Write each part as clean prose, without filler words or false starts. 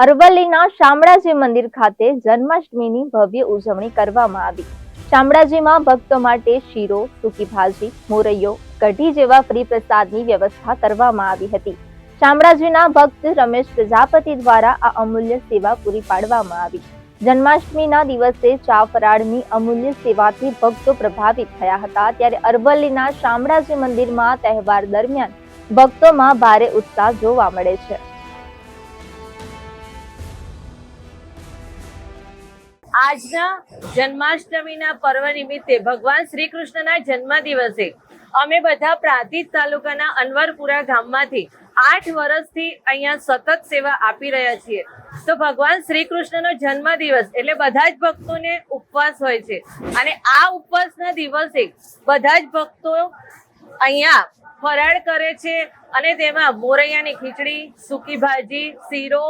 અરવલ્લીના શામળાજી મંદિર ખાતે જન્માષ્ટમીની ભવ્ય ઉજવણી કરવામાં આવી। શામળાજીમાં ભક્તો માટે શીરો, સૂકી ભાજી, મોરૈયો, કઢી જેવા ફ્રી પ્રસાદની વ્યવસ્થા કરવામાં આવી હતી। શામળાજીના ભક્ત રમેશ પ્રજાપતિ દ્વારા આ અમૂલ્ય સેવા પૂરી પાડવામાં આવી। જન્માષ્ટમીના દિવસે ચા ફરાળની અમૂલ્ય સેવાથી ભક્તો પ્રભાવિત થયા હતા। ત્યારે અરવલ્લીના શામળાજી મંદિરમાં તહેવાર દરમિયાન ભક્તોમાં ભારે ઉત્સાહ જોવા મળે છે। આજના જન્માષ્ટમીના પર્વ નિમિત્તે ભગવાન શ્રી કૃષ્ણના જન્મ દિવસે અમે બધા પ્રાંતિજ તાલુકાના અનવરપુરા ગામમાંથી 8 વર્ષથી અહીંયા સતત સેવા આપી રહ્યા છીએ। તો ભગવાન શ્રી કૃષ્ણનો જન્મ દિવસ એટલે બધા જ ભક્તોને ઉપવાસ હોય છે અને આ ઉપવાસના દિવસે બધા જ ભક્તો અહીંયા ફરાળ કરે છે અને તેમાં મોરૈયાની ખીચડી, સૂકી ભાજી, શીરો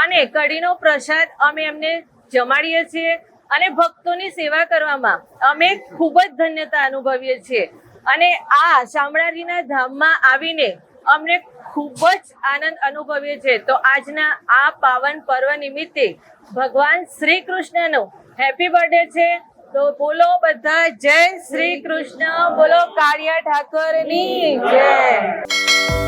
અને કઢીનો પ્રસાદ અમે એમને જમાડીએ છીએ અને ભક્તોની સેવા કરવામાં અમે ખૂબ જ ધન્યતા અનુભવીએ છીએ અને આ શામળાજીના ધામમાં આવીને અમને ખૂબ જ આનંદ અનુભવીએ છીએ। તો આજના આ પાવન પર્વ નિમિત્તે ભગવાન શ્રી કૃષ્ણનો હેપી બર્થડે છે। તો બોલો બધા જય શ્રી કૃષ્ણ, બોલો કાળિયા ઠાકરની જય।